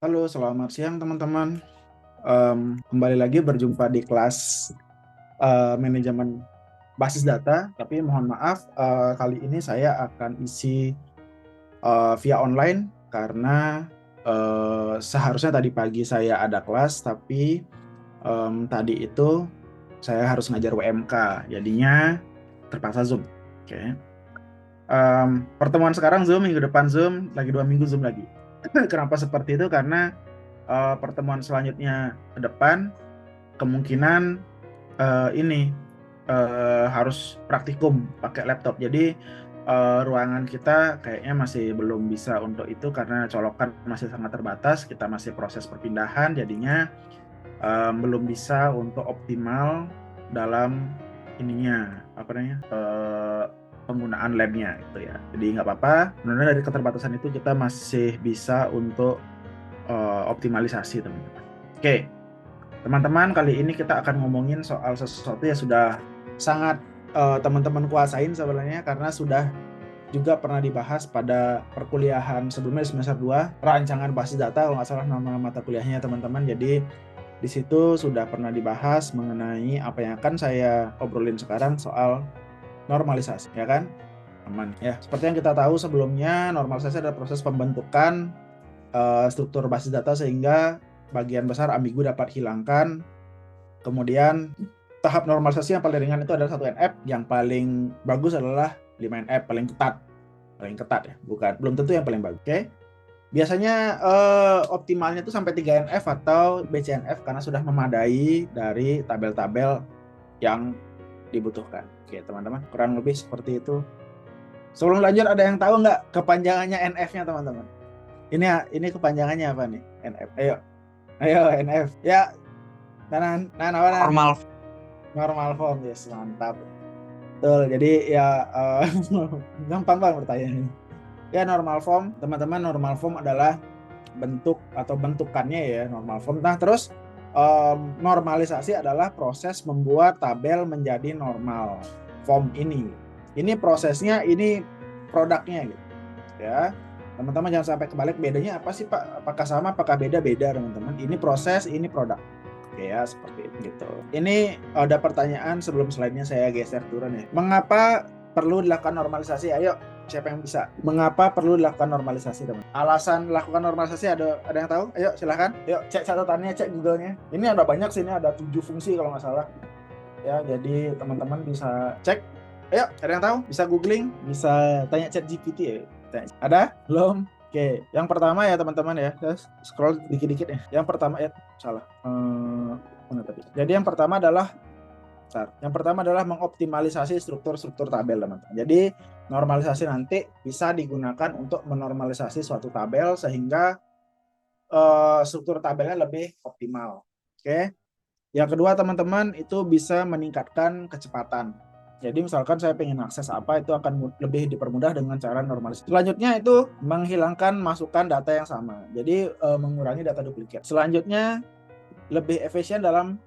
Halo, selamat siang teman-teman. Kembali lagi berjumpa di kelas manajemen basis data. Tapi mohon maaf, kali ini saya akan isi via online karena seharusnya tadi pagi saya ada kelas, tapi tadi itu saya harus ngajar WMK, jadinya terpaksa Zoom. Oke. Pertemuan sekarang Zoom, minggu depan Zoom, lagi 2 minggu Zoom lagi. Kenapa seperti itu? Karena pertemuan selanjutnya ke depan kemungkinan ini harus praktikum pakai laptop. Jadi ruangan kita kayaknya masih belum bisa untuk itu karena colokan masih sangat terbatas. Kita masih proses perpindahan, jadinya belum bisa untuk optimal dalam ininya penggunaan labnya gitu ya. Jadi nggak apa-apa. Sebenarnya dari keterbatasan itu kita masih bisa untuk optimalisasi teman-teman. Oke, teman-teman, kali ini kita akan ngomongin soal sesuatu yang sudah sangat teman-teman kuasain sebenarnya karena sudah juga pernah dibahas pada perkuliahan sebelumnya di semester 2, rancangan basis data kalau nggak salah nama mata kuliahnya teman-teman. Jadi di situ sudah pernah dibahas mengenai apa yang akan saya obrolin sekarang soal normalisasi, ya kan? Aman ya. Seperti yang kita tahu sebelumnya, normalisasi adalah proses pembentukan struktur basis data sehingga bagian besar ambigu dapat hilangkan. Kemudian tahap normalisasi yang paling ringan itu adalah 1NF, yang paling bagus adalah 5NF, paling ketat ya, bukan belum tentu yang paling bagus. Oke. Biasanya optimalnya itu sampai 3NF atau BCNF karena sudah memadai dari tabel-tabel yang dibutuhkan. Oke, teman-teman, kurang lebih seperti itu. Sebelum lanjut, ada yang tahu nggak kepanjangannya NF-nya, teman-teman? Ini kepanjangannya apa nih? NF. Ayo NF. Ya, apa? Normal form, yes, mantap. Betul. Jadi ya gampang banget pertanyaannya. Ya, normal form, teman-teman, normal form adalah bentuk atau bentukannya ya, normal form. Nah, terus normalisasi adalah proses membuat tabel menjadi normal form ini. Ini prosesnya, ini produknya gitu. Ya. Teman-teman jangan sampai kebalik, bedanya apa sih Pak? Apakah sama, apakah beda-beda teman-teman? Ini proses, ini produk. Oke ya, seperti itu gitu. Ini ada pertanyaan sebelum slide-nya saya geser turun ya. Mengapa perlu dilakukan normalisasi? Ayo, siapa yang bisa? Mengapa perlu dilakukan normalisasi, teman? Alasan lakukan normalisasi ada yang tahu? Ayo silahkan. Yuk cek catatannya, cek Google-nya. Ini ada banyak sih, ini ada 7 fungsi kalau nggak salah. Ya, jadi teman-teman bisa cek. Ayo, ada yang tahu? Bisa googling, bisa tanya chat GPT ya. Ada? Belum? Oke, yang pertama ya teman-teman ya, scroll dikit-dikit ya. Yang pertama salah. Mana tadi? Jadi yang pertama adalah mengoptimalisasi struktur tabel, teman-teman. Jadi normalisasi nanti bisa digunakan untuk menormalisasi suatu tabel sehingga struktur tabelnya lebih optimal. Oke. Yang kedua teman-teman, itu bisa meningkatkan kecepatan. Jadi misalkan saya pengen akses apa, itu akan lebih dipermudah dengan cara normalisasi. Selanjutnya itu menghilangkan masukan data yang sama. Jadi mengurangi data duplikat. Selanjutnya lebih efisien dalam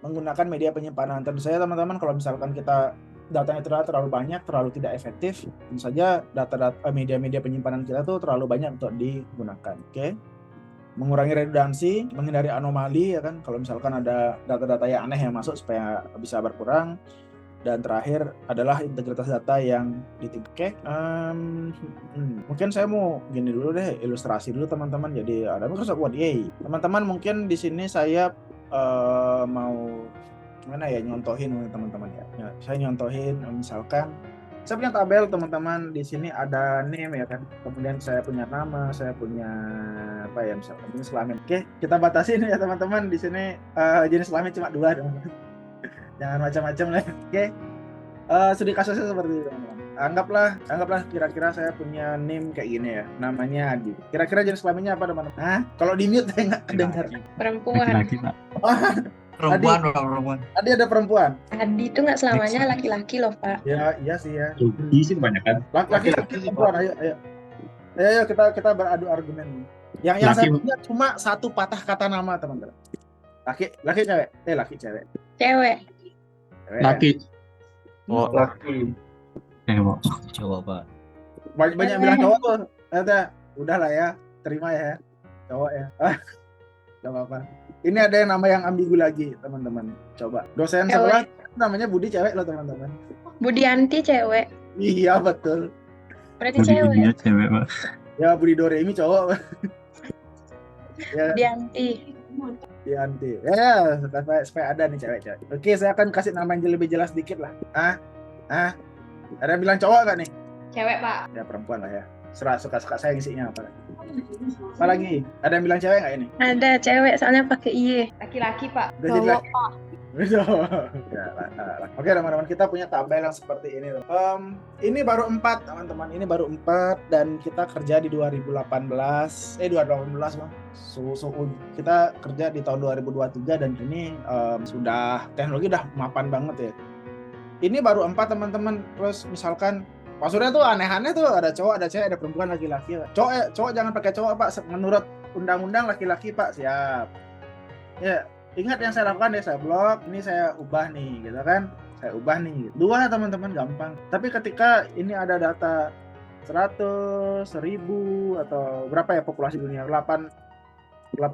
menggunakan media penyimpanan. Tentu saja teman-teman, kalau misalkan kita datanya terlalu banyak, terlalu tidak efektif, tentu saja media-media penyimpanan kita tuh terlalu banyak untuk digunakan. Oke. Mengurangi redundansi, menghindari anomali ya kan. Kalau misalkan ada data-data yang aneh yang masuk supaya bisa berkurang. Dan terakhir adalah integritas data yang ditingkatkan. Mungkin saya mau gini dulu deh, ilustrasi dulu teman-teman. Jadi ada Microsoft Word. Teman-teman, mungkin di sini saya mau gimana ya, nyontohin teman-teman ya. Saya nyontohin misalkan saya punya tabel teman-teman, di sini ada name ya kan, kemudian saya punya nama, saya punya apa ya, misalkan jenis kelamin. Oke, kita batasin ya teman-teman, di sini jenis kelamin cuma 2 teman-teman. Jangan macam-macam lah. Oke. Studi kasusnya seperti itu teman-teman. Anggaplah kira-kira saya punya name kayak gini ya, namanya Adi. Kira-kira jenis kelaminnya apa teman-teman? Kalau di mute saya nggak kedengar. Perempuan. Laki-laki, Pak. Perempuan. Adi ada perempuan. Adi itu nggak selamanya laki-laki loh, Pak. Ya, iya sih ya. Laki sih kebanyakan. Laki-laki perempuan, ayo kita beradu argumen. Yang saya punya cuma satu patah kata nama teman-teman. Laki cewek. Laki cewek. Cewek. Laki. Oh, laki. Coba Pak. Banyak bilang cowok tuh. Udahlah ya, terima ya. cowok ya. Gak apa-apa. Ini ada yang nama yang ambigu lagi, teman-teman. Coba. Dosen sebelah namanya Budi, cewek loh, teman-teman. Budianti cewek. Iya, betul. Berarti Budi cewek. dunia cewek, Pak. Ya, Budi Doremi cowok. Ya, Budianti. Yanti. Ya, supaya ada nih cewek-cewek. Oke, saya akan kasih nama yang lebih jelas dikit lah. Ada yang bilang cowok gak nih? Cewek, Pak. Ya, perempuan lah ya. Suka-suka saya ngisinya apa lagi? Apa lagi? Ada yang bilang cewek gak ini? Ada cewek soalnya pakai iye. Laki-laki, Pak. Udah jadi Cowok, laki. Pak. Ya, oke, teman-teman, kita punya tabel yang seperti ini. Ini baru 4, teman-teman. Ini baru 4 dan kita kerja di 2018. 2018, Bang. Kita kerja di tahun 2023 dan ini sudah teknologi udah mapan banget ya. Ini baru 4, teman-teman. Terus misalkan Pak Surya tuh aneh-aneh tuh, ada cowok, ada cewek, ada perempuan, laki-laki. Cowok jangan pakai cowok, Pak. Menurut undang-undang laki-laki, Pak. Siap. Ya, ingat yang saya lakukan ya, saya blok, ini saya ubah nih, gitu kan. Saya ubah nih. 2, teman-teman, gampang. Tapi ketika ini ada data 100, 1000 atau berapa ya populasi dunia? 8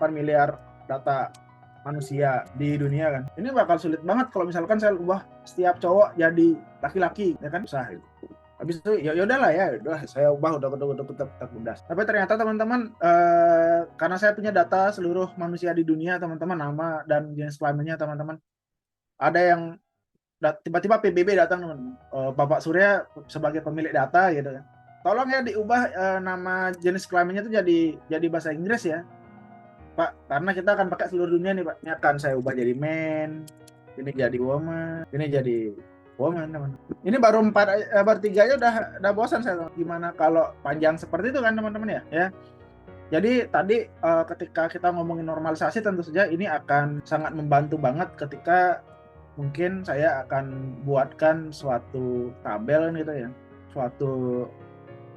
miliar data manusia di dunia kan. Ini bakal sulit banget kalau misalkan saya ubah setiap cowok jadi laki-laki, ya kan? Susah gitu. Habis itu ya udahlah ya, udah saya ubah udah mudah. Tapi ternyata teman-teman, karena saya punya data seluruh manusia di dunia, teman-teman, nama dan jenis kelaminnya, teman-teman. Ada yang tiba-tiba PBB datang, teman-teman. Bapak Surya sebagai pemilik data gitu kan. Tolong ya diubah nama jenis kelaminnya itu jadi bahasa Inggris ya, Pak, karena kita akan pakai seluruh dunia nih, Pak. Ini akan saya ubah jadi man, ini jadi woman, ini jadi woman, teman. Ini baru 3 aja udah bosan saya. Gimana kalau panjang seperti itu kan, teman-teman ya? Jadi tadi ketika kita ngomongin normalisasi, tentu saja ini akan sangat membantu banget ketika mungkin saya akan buatkan suatu tabel gitu ya, suatu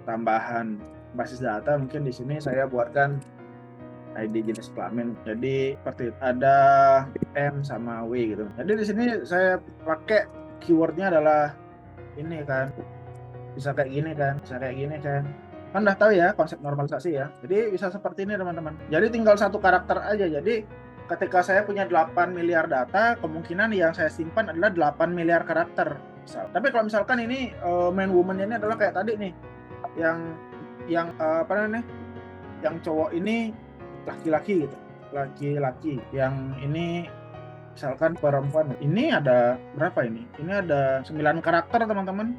tambahan basis data. Mungkin di sini saya buatkan ID jenis kelamin. Jadi seperti ada M sama W gitu. Jadi di sini saya pakai keywordnya adalah ini kan. Bisa kayak gini kan, bisa kayak gini kan. Kan udah tahu ya konsep normalisasi ya. Jadi bisa seperti ini, teman-teman. Jadi tinggal satu karakter aja. Jadi ketika saya punya 8 miliar data, kemungkinan yang saya simpan adalah 8 miliar karakter. Tapi kalau misalkan ini man woman ini adalah kayak tadi nih. Yang apa namanya? Yang cowok ini laki-laki gitu, laki-laki. Yang ini misalkan perempuan. Ini ada berapa ini? Ini ada 9 karakter, teman-teman.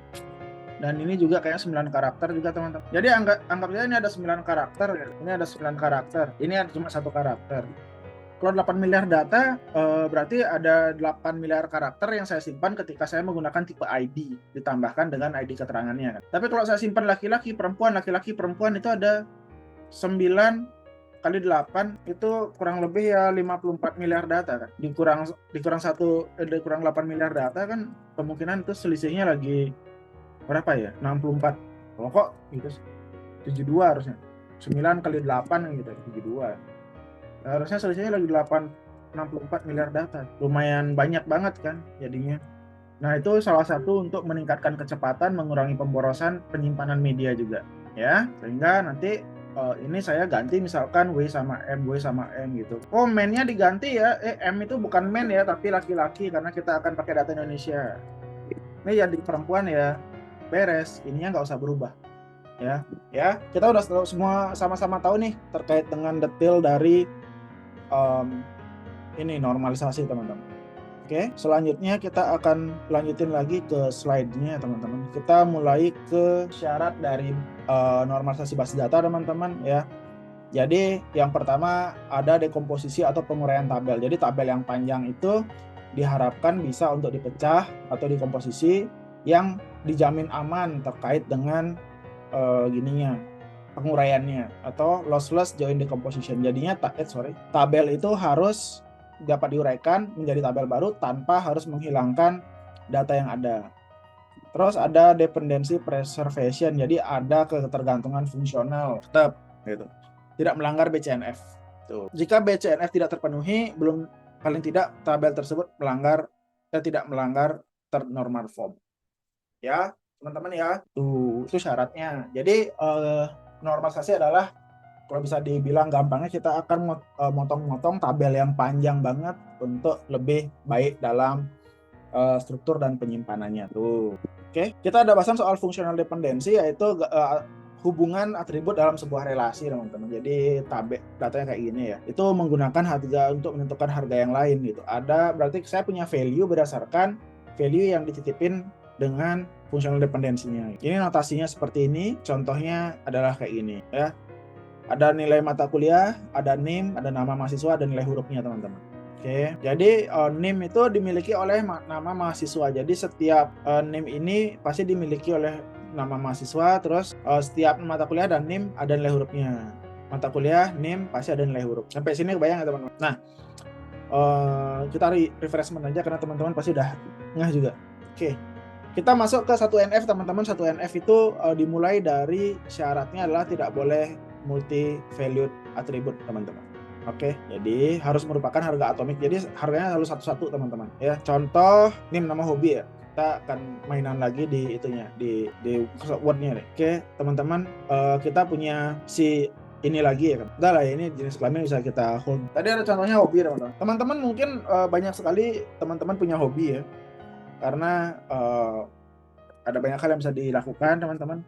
Dan ini juga kayak 9 karakter juga, teman-teman. Jadi anggap saja ini ada 9 karakter. Ini ada 9 karakter. Ini ada cuma 1 karakter. Kalau 8 miliar data, berarti ada 8 miliar karakter yang saya simpan ketika saya menggunakan tipe ID ditambahkan dengan ID keterangannya kan. Tapi kalau saya simpan laki-laki, perempuan, laki-laki, perempuan, itu ada 9 kali 8 itu kurang lebih ya 54 miliar data kan. Dikurang 8 miliar data kan, kemungkinan itu selisihnya lagi berapa ya? 64. Oh, kok gitu 72 harusnya. 9 kali 8 gitu, 72. Harusnya selisihnya lagi 64 miliar data. Lumayan banyak banget kan jadinya. Nah, itu salah satu untuk meningkatkan kecepatan, mengurangi pemborosan penyimpanan media juga ya. Sehingga nanti ini saya ganti misalkan W sama M gitu. Oh, man-nya diganti ya. M itu bukan man ya, tapi laki-laki karena kita akan pakai data Indonesia. Ini jadi perempuan ya. Beres, ininya nggak usah berubah. Ya. Kita udah semua sama-sama tahu nih terkait dengan detail dari ini normalisasi, teman-teman. Oke, selanjutnya kita akan lanjutin lagi ke slide-nya, teman-teman. Kita mulai ke syarat dari normalisasi basis data, teman-teman ya. Jadi yang pertama ada dekomposisi atau penguraian tabel. Jadi tabel yang panjang itu diharapkan bisa untuk dipecah atau dekomposisi yang dijamin aman terkait dengan penguraiannya atau lossless joint decomposition. Jadinya tabel itu harus dapat diuraikan menjadi tabel baru tanpa harus menghilangkan data yang ada. Terus ada dependency preservation, jadi ada ketergantungan fungsional tetap gitu. Tidak melanggar BCNF. Tuh. Jika BCNF tidak terpenuhi, paling tidak tabel tersebut tidak melanggar third normal form. Ya, teman-teman ya. Itu syaratnya. Jadi normalisasi adalah kalau bisa dibilang gampangnya kita akan motong-motong tabel yang panjang banget untuk lebih baik dalam struktur dan penyimpanannya tuh. Oke, kita ada bahasan soal functional dependency, yaitu hubungan atribut dalam sebuah relasi, teman-teman. Jadi tabel datanya kayak gini ya. Itu menggunakan harga untuk menentukan harga yang lain gitu. Ada berarti saya punya value berdasarkan value yang dititipin dengan functional dependency-nya. Ini notasinya seperti ini. Contohnya adalah kayak gini ya. Ada nilai mata kuliah, ada NIM, ada nama mahasiswa, ada nilai hurufnya, teman-teman. Oke, jadi NIM itu dimiliki oleh nama mahasiswa. Jadi setiap NIM ini pasti dimiliki oleh nama mahasiswa. Terus setiap mata kuliah dan NIM ada nilai hurufnya. Mata kuliah, NIM pasti ada nilai huruf. Sampai sini kebayang ya, teman-teman? Nah, kita refreshment aja karena teman-teman pasti udah ngeh juga. Oke, kita masuk ke 1NF, teman-teman. 1NF itu dimulai dari syaratnya adalah tidak boleh multi valued attribute, teman-teman. Oke, jadi harus merupakan harga atomik. Jadi harganya harus satu-satu, teman-teman. Ya, contoh ini nama hobi ya. Kita akan mainan lagi di itunya, di word-nya deh. Oke, teman-teman, kita punya si ini lagi ya kan. Udah lah, ini jenis kelamin bisa kita hold. Tadi ada contohnya hobi, teman-teman. Teman-teman mungkin banyak sekali teman-teman punya hobi ya. Karena ada banyak hal yang bisa dilakukan, teman-teman.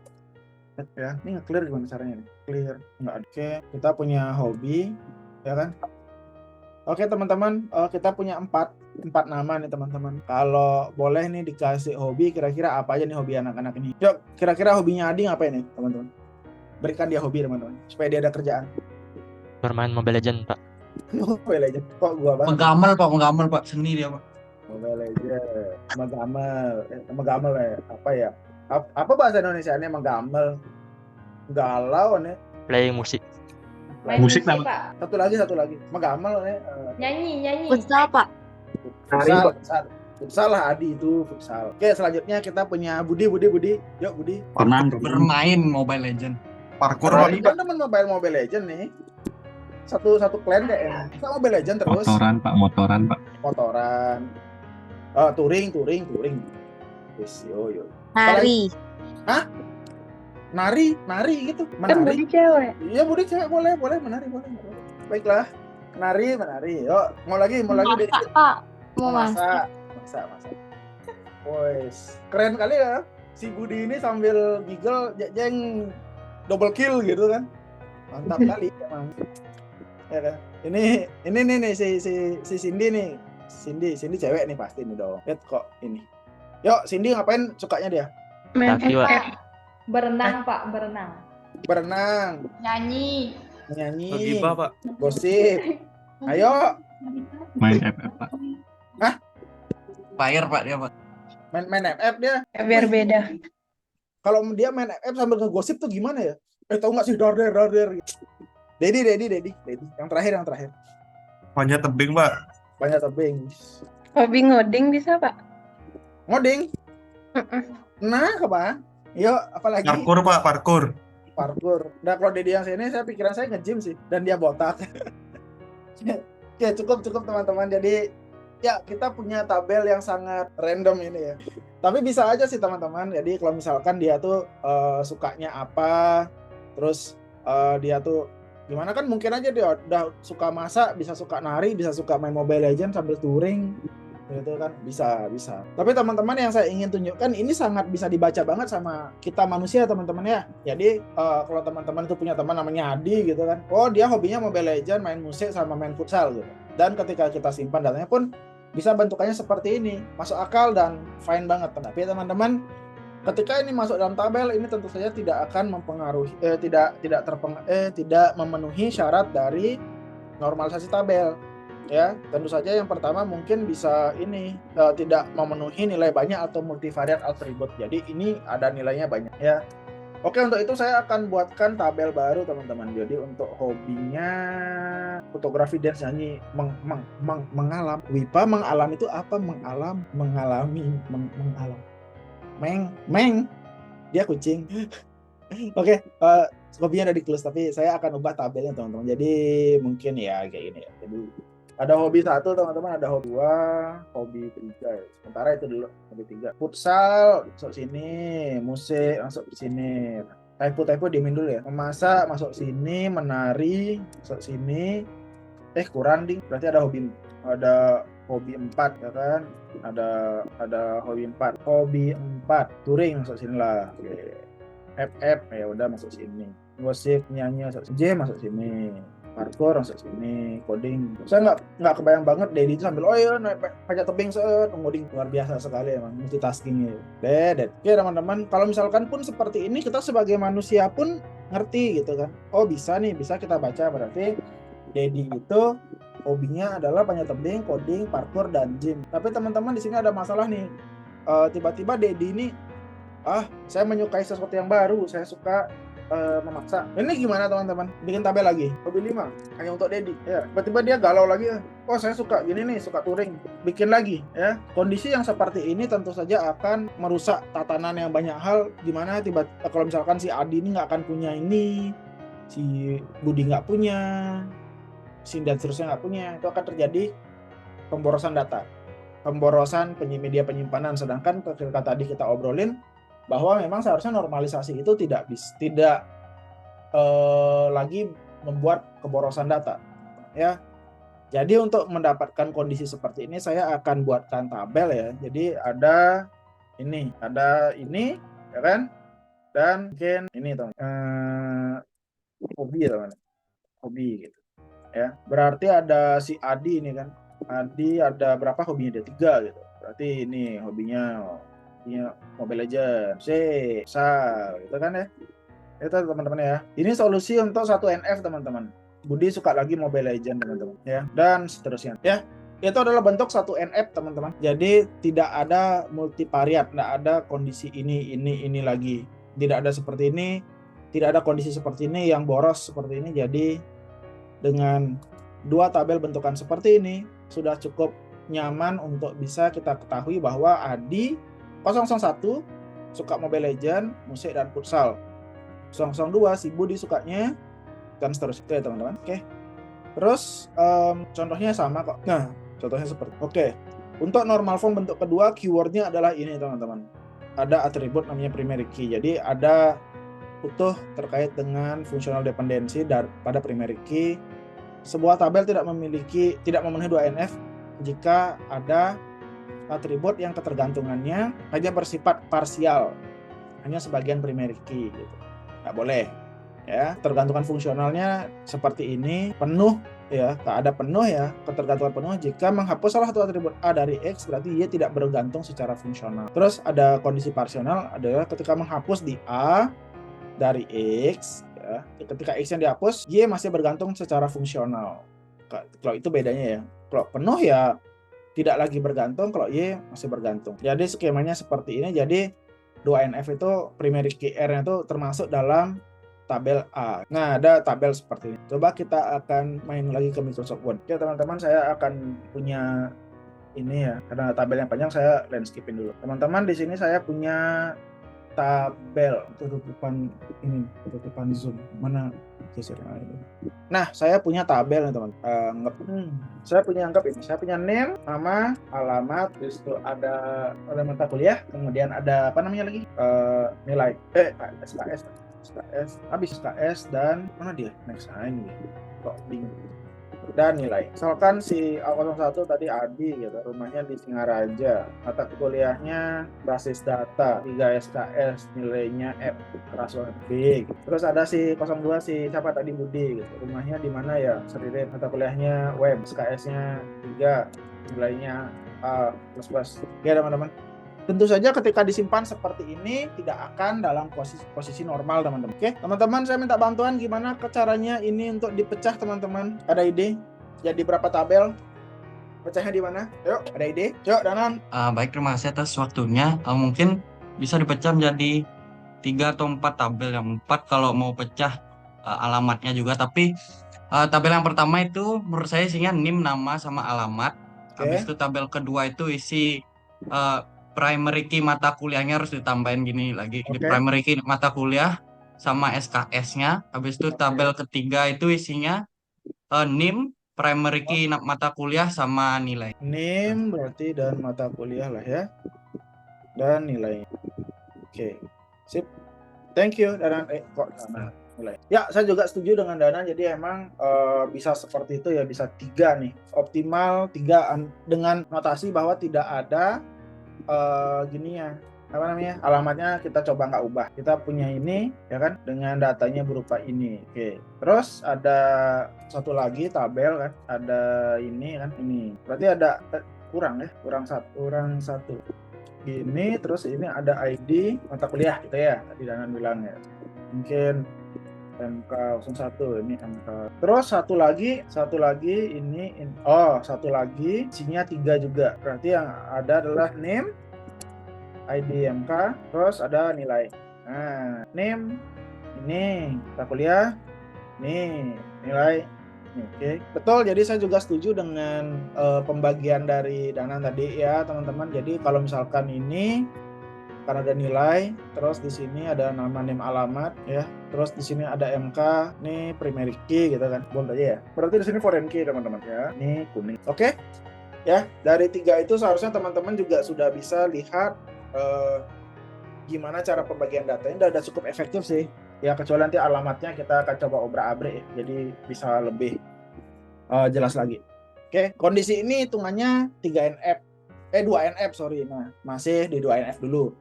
Ya, ini nge-clear gimana caranya nih? Clear, nggak ada. Oke, kita punya hobi, ya kan? Oke, teman-teman, kita punya empat nama nih, teman-teman. Kalau boleh nih dikasih hobi, kira-kira apa aja nih hobi anak-anak ini? Yuk, kira-kira hobinya Adi ngapain nih, teman-teman? Berikan dia hobi, teman-teman, supaya dia ada kerjaan. Bermain Mobile Legends, Pak. Mobile Legends, kok gua banget? Menggamel Pak, seni dia Pak. Mobile Legends, menggamel ya, apa ya? Apa bahasa Indonesianya menggamel? Galau nih. Playing musik. Main Musik musik, nama- Pak. Satu lagi. Menggamel nih. Nyanyi. Futsal, Pak. Futsal lah, Adi itu futsal. Oke, selanjutnya kita punya Budi. Yuk, Budi. Renang. Bermain Mobile Legend. Parkour, Adi kan teman Mobile Legend nih. Satu clan kayaknya. Kita Mobile Legend terus. Motoran, Pak. Motoran. Touring. Wis, yo. Nari. Nari gitu. Kan Budi cewek. Iya, Budi cewek boleh menari boleh. Baiklah. Menari. Yuk, mau lagi Masak, Pak. Mau masak. Masak. Wes, keren kali ya. Si Budi ini sambil giggle jeng double kill gitu kan. Mantap kali emang. Ya kan? Ini nih si Cindy nih. Cindy cewek nih pasti nih dong. Lihat kok ini. Yuk, Cindy ngapain sukanya dia? Main Laki, Pak. FF. Berenang, Pak. Berenang, Nyanyi. menyanyi, Ngegibah, Pak. gosip. Ayo, Main FF, Pak. Fire Pak dia Pak. main FF dia. Biar beda. Kalau dia main FF sambil ngegosip tuh gimana ya? Tahu nggak sih darder. Dedi. Yang terakhir. Panjat tebing, Pak. Banyak tebing. Hobi ngoding bisa, Pak? Ngoding. Nah, apa? Yuk, apalagi? Parkour, Pak. Parkour. Nah, kalau Dedi yang sini, saya pikiran saya nge-gym sih. Dan dia botak. Ya, cukup teman-teman. Jadi, ya kita punya tabel yang sangat random ini ya. Tapi bisa aja sih teman-teman. Jadi kalau misalkan dia tuh sukanya apa, terus dia tuh gimana, kan mungkin aja dia udah suka masak, bisa suka nari, bisa suka main Mobile Legends sambil touring. Gitu kan, bisa. Tapi teman-teman, yang saya ingin tunjukkan ini sangat bisa dibaca banget sama kita manusia, teman-teman ya. Jadi kalau teman-teman itu punya teman namanya Adi gitu kan, oh dia hobinya Mobile Legends, main musik sama main futsal gitu. Dan ketika kita simpan datanya pun bisa bentukannya seperti ini, masuk akal dan fine banget. Tapi teman-teman, ketika ini masuk dalam tabel, ini tentu saja tidak akan mempengaruhi tidak memenuhi syarat dari normalisasi tabel. Ya, tentu saja yang pertama mungkin bisa ini tidak memenuhi nilai banyak atau multivariate attribute. Jadi ini ada nilainya banyak ya. Oke, untuk itu saya akan buatkan tabel baru teman-teman. Jadi untuk hobinya fotografi dan nyanyi, mengalam. Wipa mengalam itu apa? Mengalami. Meng. Dia kucing. Oke, hobinya ada di close, tapi saya akan ubah tabelnya teman-teman. Jadi mungkin ya kayak gini ya. Jadi ada hobi 1 teman-teman, ada hobi 2, hobi 3 ya. Sementara itu dulu, hobi 3. Futsal masuk sini, musik masuk sini. typo diemin dulu ya. Memasak masuk sini, menari masuk sini. Kurang ding. Berarti ada hobi 4 ya kan? Ada hobi 4. Hobi 4. Touring masuk sini lah. Oke. FF ya udah masuk sini. Gosip nyanyi masuk sini. J masuk sini. Parkour masuk sini. Coding. Saya nggak kebayang banget Dedi itu sambil naik pajak tebing ngoding. Luar biasa sekali emang multitaskingnya. Dedet. Oke teman-teman, kalau misalkan pun seperti ini kita sebagai manusia pun ngerti gitu kan. Oh bisa nih, bisa kita baca berarti Dedi itu hobinya adalah panjat tebing, coding, parkour, dan gym. Tapi teman-teman di sini ada masalah nih. Tiba-tiba Dedi ini, saya menyukai sesuatu yang baru. Saya suka memaksa. Ini gimana teman-teman? Bikin tabel lagi. Hobi 5 hanya untuk Dedi. Ya, tiba-tiba dia galau lagi. Oh saya suka gini nih, suka touring. Bikin lagi. Ya, kondisi yang seperti ini tentu saja akan merusak tatanan yang banyak hal. Gimana kalau misalkan si Adi ini nggak akan punya ini, si Budi nggak punya, dan seterusnya nggak punya, itu akan terjadi pemborosan data, pemborosan media penyimpanan. Sedangkan ketika tadi kita obrolin bahwa memang seharusnya normalisasi itu tidak lagi membuat keborosan data, ya. Jadi untuk mendapatkan kondisi seperti ini saya akan buatkan tabel ya. Jadi ada ini, ya kan? Dan mungkin ini hobi ya teman, hobi gitu. Ya, berarti ada si Adi ini kan. Adi ada berapa hobinya dia? 3 gitu. Berarti ini hobinya Mobile Legends, Sal, gitu kan ya. Itu teman-teman ya. Ini solusi untuk 1 NF teman-teman. Budi suka lagi Mobile Legends teman-teman ya, dan seterusnya ya. Itu adalah bentuk 1 NF teman-teman. Jadi tidak ada multivariat, tidak ada kondisi ini lagi. Tidak ada seperti ini, tidak ada kondisi seperti ini yang boros seperti ini. Jadi dengan 2 tabel bentukan seperti ini sudah cukup nyaman untuk bisa kita ketahui bahwa Adi 001 suka Mobile Legends, musik, dan futsal. 002 si Budi sukanya, dan seterusnya. Oke teman-teman. Oke. Terus contohnya sama kok. Nah, contohnya seperti oke. Untuk normal form bentuk kedua, keywordnya adalah ini teman-teman. Ada atribut namanya primary key. Jadi ada utuh terkait dengan fungsional dependensi pada primary key. Sebuah tabel tidak memenuhi 2 NF jika ada atribut yang ketergantungannya hanya bersifat parsial, hanya sebagian primary key gitu. Nggak boleh ya. Tergantungan fungsionalnya seperti ini, penuh ya, tak ada penuh ya, ketergantungan penuh jika menghapus salah satu atribut A dari X berarti Y tidak bergantung secara fungsional. Terus ada kondisi parsional adalah ketika menghapus di A dari X ya, ketika X yang dihapus Y masih bergantung secara fungsional. Kalau itu bedanya ya. Kalau penuh ya tidak lagi bergantung, kalau Y masih bergantung. Jadi skemanya seperti ini. Jadi 2NF itu primary key R-nya itu termasuk dalam tabel A. Nah, ada tabel seperti ini. Coba kita akan main lagi ke Microsoft Word. Oke, teman-teman, saya akan punya ini ya. Karena tabel yang panjang saya landscape-in dulu. Teman-teman, di sini saya punya tabel tutupan Zoom. Mana geser ini? Nah, saya punya tabel nih, teman. Saya punya ini. Saya punya name, nama, alamat, terus itu ada mata kuliah, kemudian ada apa namanya lagi? Nilai. SKS, habis SKS dan mana dia? Next ini. Kok bingung. Dan nilai. Misalkan si A01 tadi Adi gitu, rumahnya di Singaraja, mata kuliahnya basis data, 3 SKS, nilainya F, kerasuan B gitu. Terus ada si 02 si siapa tadi Budi gitu, rumahnya di mana ya? Seririt, mata kuliahnya web, SKS-nya 3, nilainya A++. Oke teman-teman. Tentu saja ketika disimpan seperti ini tidak akan dalam posisi normal teman-teman. Oke, teman-teman saya minta bantuan gimana caranya ini untuk dipecah teman-teman. Ada ide? Jadi berapa tabel? Pecahnya di mana? Yuk, ada ide? Yuk, Danan. Baik, terima kasih atas waktunya. Mungkin bisa dipecah menjadi 3 atau 4 tabel. Yang 4 kalau mau pecah alamatnya juga. Tapi tabel yang pertama itu menurut saya isinya NIM, nama, sama alamat. Habis itu tabel kedua itu isi primary key mata kuliahnya harus ditambahin gini lagi. Di primary key mata kuliah sama SKS-nya. Habis itu tabel ketiga itu isinya NIM, primary key mata kuliah sama nilai. NIM berarti dan mata kuliah lah ya. Dan nilainya. Oke. Sip. Thank you Danan. Kok Danan mulai. Ya, saya juga setuju dengan Danan. Jadi emang bisa seperti itu ya, bisa 3 nih. Optimal 3 dengan notasi bahwa tidak ada gini ya, apa namanya, alamatnya kita coba nggak ubah. Kita punya ini ya kan, dengan datanya berupa ini. Oke, terus ada satu lagi tabel kan, ada ini kan, ini berarti ada kurang satu ini. Terus ini ada ID mata kuliah gitu ya, tadi Danan bilang ya, mungkin MK01 ini MK. Terus satu lagi ini satu lagi isinya 3 juga. Berarti yang ada adalah name, ID MK, terus ada nilai. Nah, name ini mata kuliah, nih nilai. Oke, betul. Jadi saya juga setuju dengan pembagian dari Danan tadi ya, teman-teman. Jadi kalau misalkan ini karena ada nilai, terus di sini ada nama, name, alamat ya. Terus di sini ada MK, nih primary key gitu kan. Bold aja ya. Berarti di sini foreign key teman-teman ya. Ini kuning. Oke. Ya, dari 3 itu seharusnya teman-teman juga sudah bisa lihat gimana cara pembagian datanya. Udah cukup efektif sih. Ya, kecuali nanti alamatnya kita akan coba obrak-abrik ya. Jadi bisa lebih jelas lagi. Oke, kondisi ini hitungannya 2NF sorry. Nah, masih di 2NF dulu.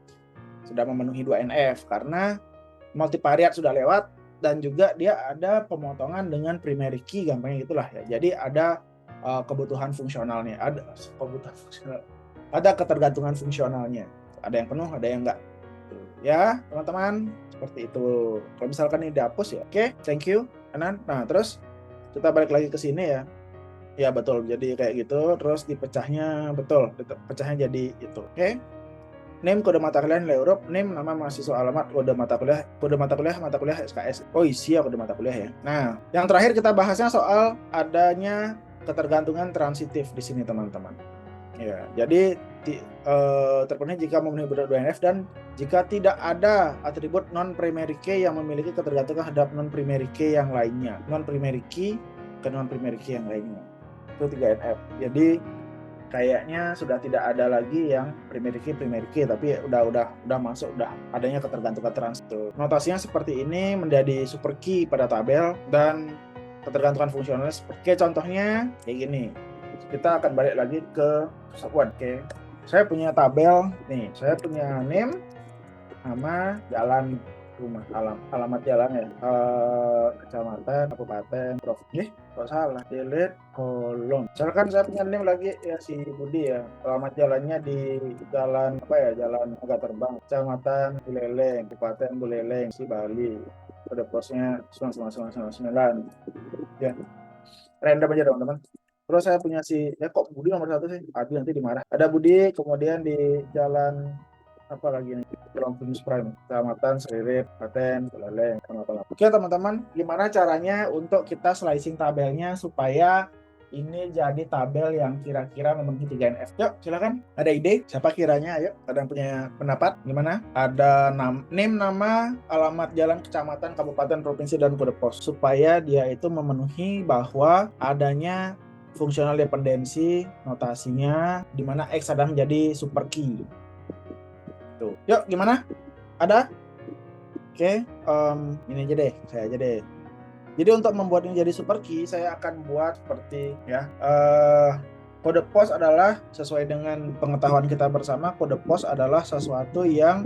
Sudah memenuhi 2NF karena multivariate sudah lewat dan juga dia ada pemotongan dengan primary key, gampangnya gitulah ya. Jadi ada kebutuhan fungsionalnya, ada ketergantungan fungsionalnya. Ada yang penuh, ada yang enggak. Ya, teman-teman, seperti itu. Kalau misalkan ini dihapus ya. Oke, thank you, Anan. Nah, terus kita balik lagi ke sini ya. Ya, betul. Jadi kayak gitu, terus dipecahnya betul, pecahnya jadi itu. Oke. Name kode mata kuliah nilai huruf, name nama mahasiswa, alamat, kode mata kuliah SKS. Oh, isi ya kode mata kuliah ya. Nah, yang terakhir kita bahasnya soal adanya ketergantungan transitif di sini, teman-teman. Ya, jadi terpenuhi jika memenuhi 2NF dan jika tidak ada atribut non primary key yang memiliki ketergantungan terhadap non primary key yang lainnya. Non primary key ke non primary key yang lainnya. Itu 3NF. Jadi kayaknya sudah tidak ada lagi yang primary key, tapi udah masuk, udah adanya ketergantungan transitif. Notasinya seperti ini, menjadi super key pada tabel dan ketergantungan fungsionalnya seperti contohnya kayak gini. Kita akan balik lagi ke sekuan. Oke. Saya punya tabel nih, saya punya name, nama, jalan, rumah, alamat jalan ya, kecamatan, kabupaten, provinsi. Kok salah, delete kolom. Misalkan saya punya name lagi ya, si Budi ya, alamat jalannya di jalan jalan Agak Terbang, kecamatan Buleleng, kabupaten Buleleng, si Bali, kode posnya 9999 ya, random aja teman-teman. Terus saya punya kok Budi nomor 1 sih, Adi nanti dimarah. Ada Budi, kemudian di jalan apa lagi nih, Provinsi Prime, kecamatan Seririp, Kabupaten Buleleng, apa. Oke teman-teman, gimana caranya untuk kita slicing tabelnya supaya ini jadi tabel yang kira-kira memenuhi 3NF. Yuk, silakan. Ada ide? Siapa kiranya? Ayo, ada yang punya pendapat? Gimana? Ada name, nama, alamat jalan, kecamatan, kabupaten, provinsi, dan kode pos. Supaya dia itu memenuhi bahwa adanya fungsional dependensi, notasinya, di mana X adalah menjadi super key. Tuh. Yuk, gimana? Ada? Oke, ini aja deh, saya aja deh. Jadi untuk membuat ini jadi super key, saya akan buat seperti ya. Kode pos adalah sesuai dengan pengetahuan kita bersama, kode pos adalah sesuatu yang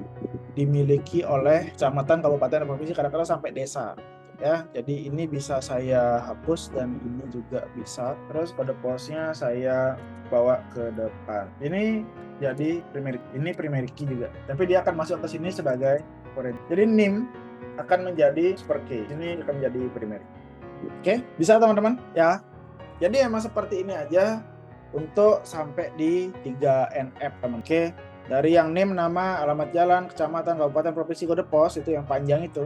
dimiliki oleh kecamatan, kabupaten, provinsi, kadang-kadang sampai desa. Ya, jadi ini bisa saya hapus dan ini juga bisa. Terus kode posnya saya bawa ke depan. Ini jadi primary key juga. Tapi dia akan masuk ke sini sebagai foreign. Jadi name akan menjadi super key. Ini akan menjadi primary. Oke, bisa teman-teman? Ya. Jadi emang seperti ini aja untuk sampai di 3NF teman. Oke. Dari yang name, nama, alamat jalan, kecamatan, kabupaten, provinsi, kode pos itu yang panjang itu.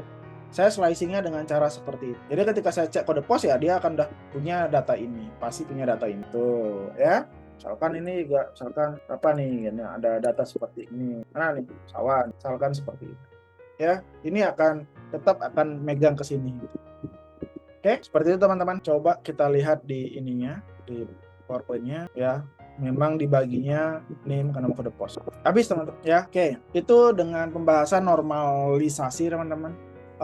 Saya slicingnya dengan cara seperti itu. Jadi ketika saya cek kode pos ya dia akan udah punya data ini, pasti punya data ini tuh ya. Misalkan ini juga, misalkan apa nih, ada data seperti ini. Mana nih, sawan, misalkan seperti itu. Ya, ini tetap akan megang ke sini. Oke, seperti itu teman-teman. Coba kita lihat di ininya, di PowerPoint-nya ya. memang dibaginya name karena mau ke pos. Habis teman-teman ya. Oke, itu dengan pembahasan normalisasi teman-teman.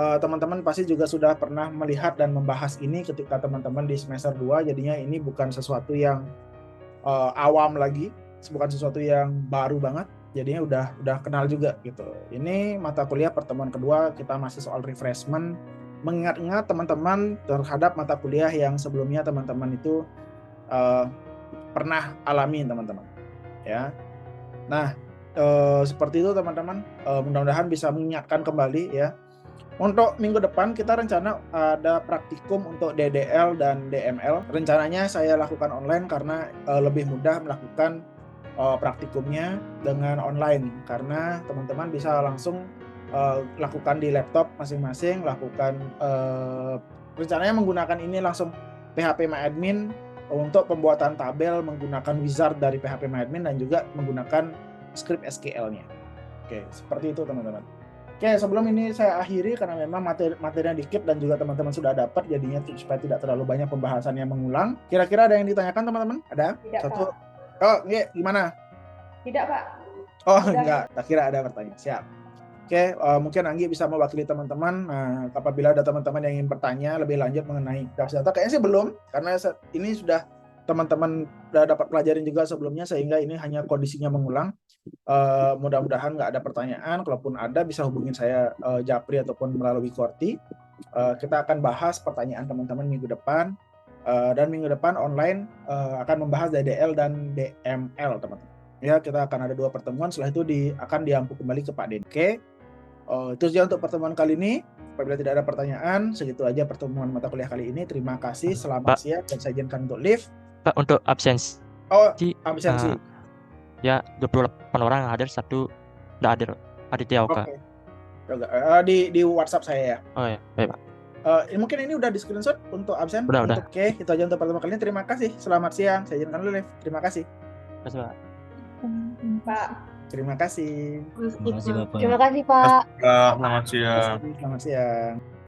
Teman-teman pasti juga sudah pernah melihat dan membahas ini ketika teman-teman di semester 2, jadinya ini bukan sesuatu yang awam lagi, bukan sesuatu yang baru banget, jadinya udah kenal juga gitu. Ini mata kuliah pertemuan kedua, kita masih soal refreshment, mengingat-ingat teman-teman terhadap mata kuliah yang sebelumnya teman-teman itu pernah alami teman-teman ya. Nah seperti itu teman-teman, mudah-mudahan bisa mengingatkan kembali ya. Untuk minggu depan kita rencana ada praktikum untuk DDL dan DML. Rencananya saya lakukan online karena lebih mudah melakukan praktikumnya dengan online, karena teman-teman bisa langsung lakukan di laptop masing-masing, lakukan rencananya menggunakan ini langsung PHP MyAdmin untuk pembuatan tabel menggunakan wizard dari PHP MyAdmin dan juga menggunakan script SQL-nya. Oke, seperti itu teman-teman. Oke, sebelum ini saya akhiri karena memang materinya dikit dan juga teman-teman sudah dapat, jadinya supaya tidak terlalu banyak pembahasan yang mengulang. Kira-kira ada yang ditanyakan teman-teman? Ada? Tidak, Satu. Pak. Oh, iya, gimana? Tidak, Pak. Oh, Udah. enggak. Tak kira ada pertanyaan. Siap. Oke, mungkin Anggi bisa mewakili teman-teman. Nah, apabila ada teman-teman yang ingin bertanya lebih lanjut mengenai grafis data, kayaknya sih belum, karena ini sudah teman-teman sudah dapat pelajarin juga sebelumnya, sehingga ini hanya kondisinya mengulang. Mudah-mudahan nggak ada pertanyaan. Kalaupun ada bisa hubungin saya Japri ataupun melalui Korti. Kita akan bahas pertanyaan teman-teman minggu depan, dan minggu depan online akan membahas DDL dan DML teman-teman. Ya, kita akan ada 2 pertemuan. Setelah itu akan diampuk kembali ke Pak Den. Oke. Itu saja untuk pertemuan kali ini. Apabila tidak ada pertanyaan, segitu aja pertemuan mata kuliah kali ini. Terima kasih, selamat Pak. siang, dan saya izinkan untuk live. Pak, untuk absensi Oh, absensi. ya 28 orang hadir, 1 tidak hadir. Aditya Oka. Oke. Di WhatsApp saya ya. Oh ya, baik Pak. Mungkin ini udah di screenshot untuk absen. Udah. Oke, itu aja untuk pertemuan kali ini. Terima kasih. Selamat siang. Saya izinkan dulu live. Terima kasih. Terima kasih, Pak. Pak. Terima kasih. Terima kasih, Pak. Selamat siang. Selamat siang.